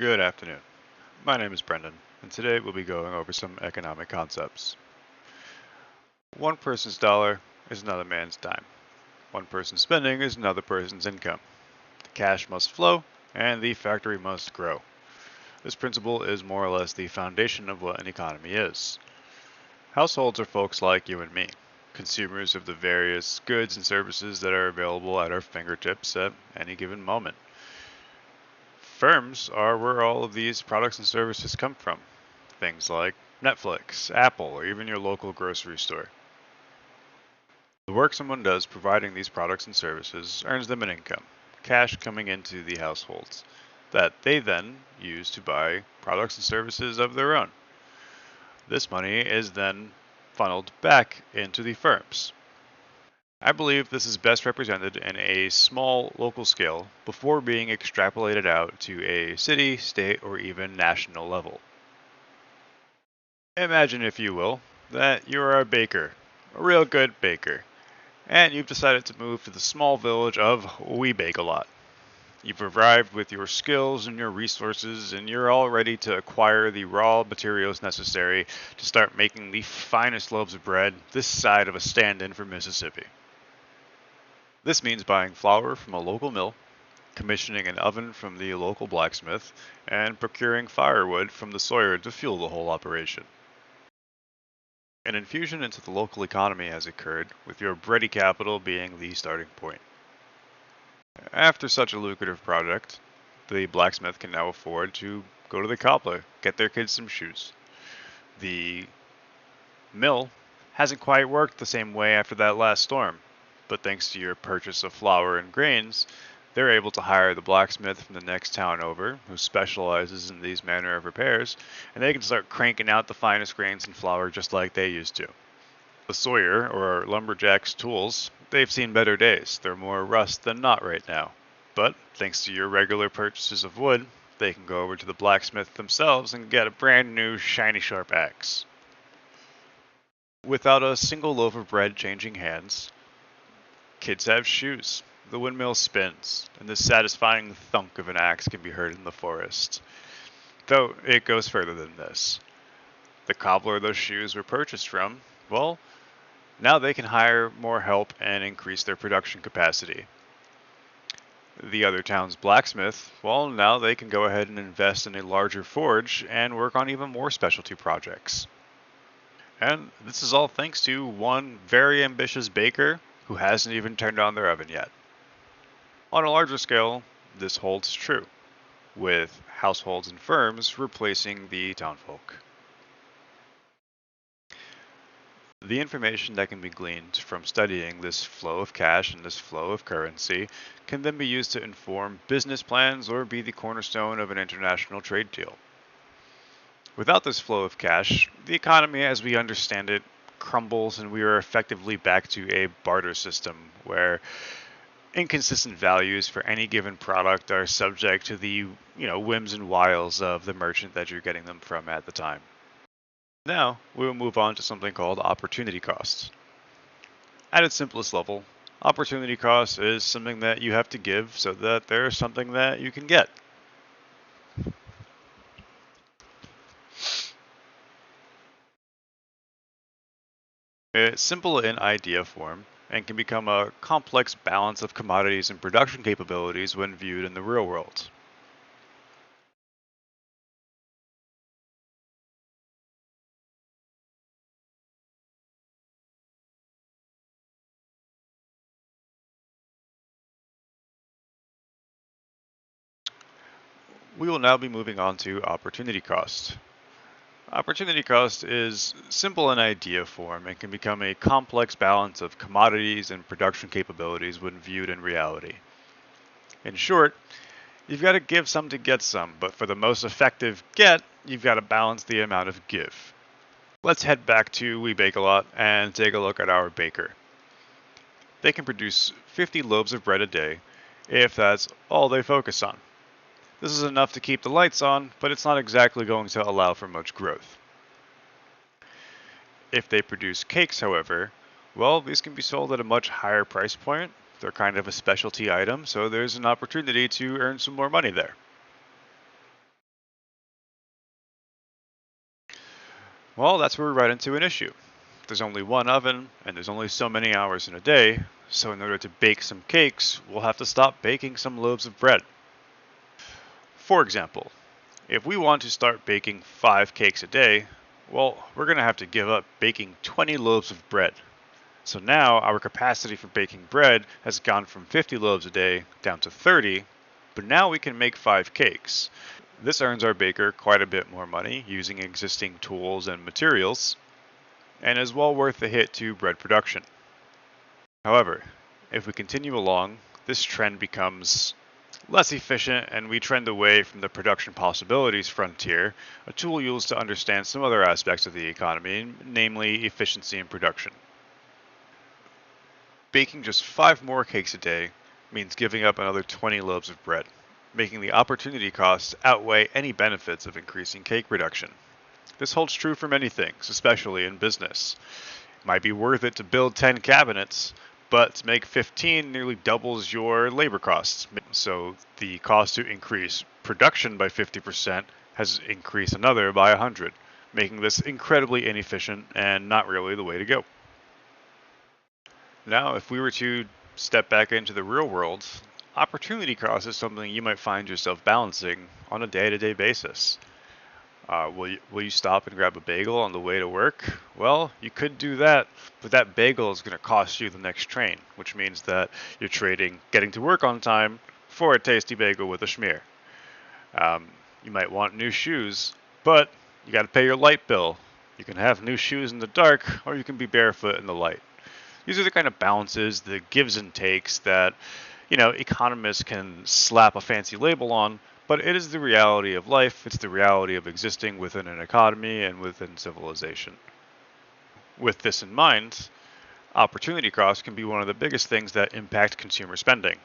Good afternoon. My name is Brendan, and today we'll be going over some economic concepts. One person's dollar is another man's dime. One person's spending is another person's income. The cash must flow, and the factory must grow. This principle is more or less the foundation of what an economy is. Households are folks like you and me, consumers of the various goods and services that are available at our fingertips at any given moment. Firms are where all of these products and services come from. Things like Netflix, Apple, or even your local grocery store. The work someone does providing these products and services earns them an income, cash coming into the households, that they then use to buy products and services of their own. This money is then funneled back into the firms. I believe this is best represented in a small local scale before being extrapolated out to a city, state, or even national level. Imagine, if you will, that you are a baker, a real good baker, and you've decided to move to the small village of We Bake a Lot. You've arrived with your skills and your resources, and you're all ready to acquire the raw materials necessary to start making the finest loaves of bread this side of a stand in for Mississippi. This means buying flour from a local mill, commissioning an oven from the local blacksmith, and procuring firewood from the sawyer to fuel the whole operation. An infusion into the local economy has occurred, with your bready capital being the starting point. After such a lucrative project, the blacksmith can now afford to go to the cobbler, get their kids some shoes. The mill hasn't quite worked the same way after that last storm, but thanks to your purchase of flour and grains, they're able to hire the blacksmith from the next town over, who specializes in these manner of repairs, and they can start cranking out the finest grains and flour just like they used to. The sawyer, or lumberjack's tools, they've seen better days. They're more rust than not right now. But thanks to your regular purchases of wood, they can go over to the blacksmith themselves and get a brand new shiny sharp axe. Without a single loaf of bread changing hands, kids have shoes. The windmill spins, and the satisfying thunk of an axe can be heard in the forest. Though it goes further than this. The cobbler those shoes were purchased from, well, now they can hire more help and increase their production capacity. The other town's blacksmith, well, now they can go ahead and invest in a larger forge and work on even more specialty projects. And this is all thanks to one very ambitious baker who hasn't even turned on their oven yet. On a larger scale, this holds true, with households and firms replacing the townfolk. The information that can be gleaned from studying this flow of cash and this flow of currency can then be used to inform business plans or be the cornerstone of an international trade deal. Without this flow of cash, the economy as we understand it crumbles and we are effectively back to a barter system where inconsistent values for any given product are subject to the, whims and wiles of the merchant that you're getting them from at the time. Now, we will move on to something called opportunity costs. At its simplest level, opportunity cost is something that you have to give so that there is something that you can get. It's simple in idea form and can become a complex balance of commodities and production capabilities when viewed in the real world. We will now be moving on to opportunity cost. Opportunity cost is simple in idea form and can become a complex balance of commodities and production capabilities when viewed in reality. In short, you've got to give some to get some, but for the most effective get, you've got to balance the amount of give. Let's head back to We Bake a Lot and take a look at our baker. They can produce 50 loaves of bread a day if that's all they focus on. This is enough to keep the lights on, but it's not exactly going to allow for much growth. If they produce cakes, however, well, these can be sold at a much higher price point. They're kind of a specialty item, so there's an opportunity to earn some more money there. Well, that's where we run into an issue. There's only one oven, and there's only so many hours in a day, so in order to bake some cakes, we'll have to stop baking some loaves of bread. For example, if we want to start baking 5 cakes a day, well, we're going to have to give up baking 20 loaves of bread. So now our capacity for baking bread has gone from 50 loaves a day down to 30, but now we can make 5 cakes. This earns our baker quite a bit more money using existing tools and materials, and is well worth the hit to bread production. However, if we continue along, this trend becomes less efficient and we trend away from the production possibilities frontier, a tool used to understand some other aspects of the economy, namely efficiency in production. Baking just 5 more cakes a day means giving up another 20 loaves of bread, making the opportunity costs outweigh any benefits of increasing cake production. This holds true for many things, especially in business. It might be worth it to build 10 cabinets, but to make 15 nearly doubles your labor costs. So the cost to increase production by 50% has increased another by 100, making this incredibly inefficient and not really the way to go. Now, if we were to step back into the real world, opportunity cost is something you might find yourself balancing on a day-to-day basis. Will you stop and grab a bagel on the way to work? Well, you could do that, but that bagel is going to cost you the next train, which means that you're trading getting to work on time for a tasty bagel with a schmear. You might want new shoes, but you got to pay your light bill. You can have new shoes in the dark, or you can be barefoot in the light. These are the kind of balances, the gives and takes that, economists can slap a fancy label on, but it is the reality of life. It's the reality of existing within an economy and within civilization. With this in mind, opportunity cost can be one of the biggest things that impact consumer spending.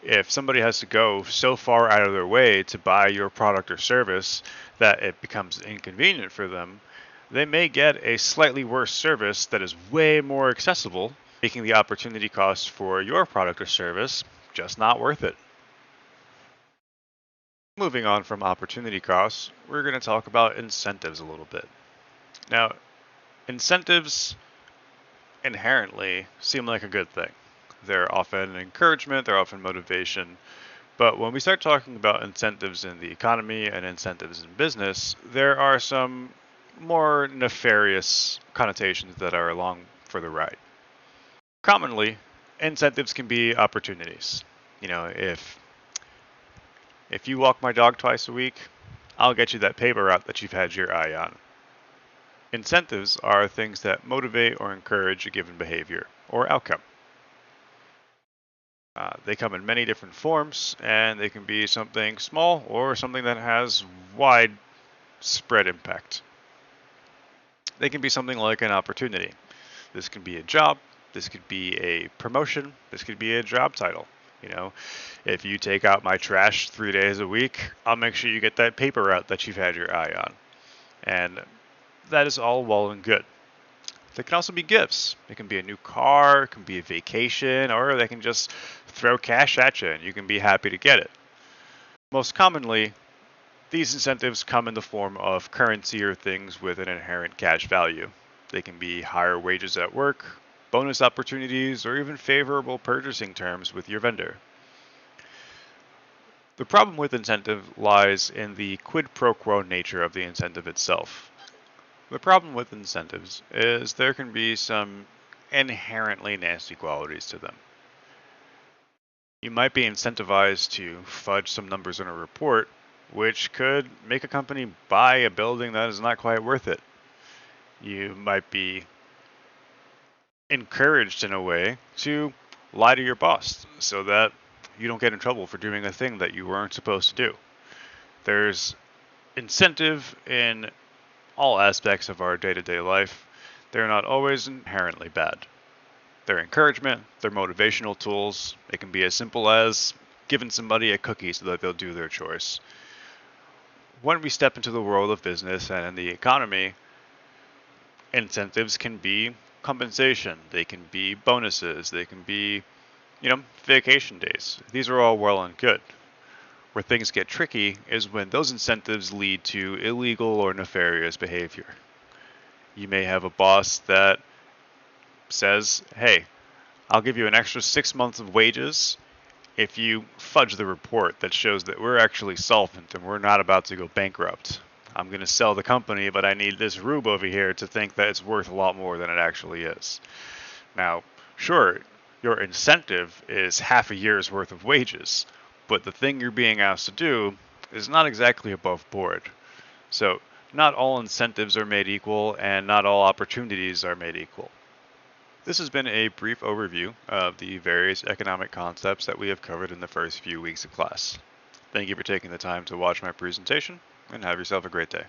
If somebody has to go so far out of their way to buy your product or service that it becomes inconvenient for them, they may get a slightly worse service that is way more accessible, making the opportunity cost for your product or service just not worth it. Moving on from opportunity costs, we're going to talk about incentives a little bit. Now, incentives inherently seem like a good thing. They're often an encouragement, they're often motivation. But when we start talking about incentives in the economy and incentives in business, there are some more nefarious connotations that are along for the ride. Commonly, incentives can be opportunities. If you walk my dog twice a week, I'll get you that paper route that you've had your eye on. Incentives are things that motivate or encourage a given behavior or outcome. They come in many different forms, and they can be something small or something that has widespread impact. They can be something like an opportunity. This can be a job, this could be a promotion, this could be a job title. If you take out my trash 3 days a week, I'll make sure you get that paper route that you've had your eye on. And that is all well and good. They can also be gifts. It can be a new car, it can be a vacation, or they can just throw cash at you and you can be happy to get it. Most commonly, these incentives come in the form of currency or things with an inherent cash value. They can be higher wages at work, bonus opportunities, or even favorable purchasing terms with your vendor. The problem with incentive lies in the quid pro quo nature of the incentive itself. The problem with incentives is there can be some inherently nasty qualities to them. You might be incentivized to fudge some numbers in a report, which could make a company buy a building that is not quite worth it. You might be encouraged in a way to lie to your boss so that you don't get in trouble for doing a thing that you weren't supposed to do. There's incentive in all aspects of our day-to-day life. They're not always inherently bad. They're encouragement, they're motivational tools. It can be as simple as giving somebody a cookie so that they'll do their chores. When we step into the world of business and in the economy, incentives can be compensation, they can be bonuses, they can be, vacation days. These are all well and good. Where things get tricky is when those incentives lead to illegal or nefarious behavior. You may have a boss that says, hey, I'll give you an extra 6 months of wages if you fudge the report that shows that we're actually solvent and we're not about to go bankrupt. I'm going to sell the company, but I need this rube over here to think that it's worth a lot more than it actually is. Now, sure, your incentive is half a year's worth of wages, but the thing you're being asked to do is not exactly above board. So, not all incentives are made equal, and not all opportunities are made equal. This has been a brief overview of the various economic concepts that we have covered in the first few weeks of class. Thank you for taking the time to watch my presentation, and have yourself a great day.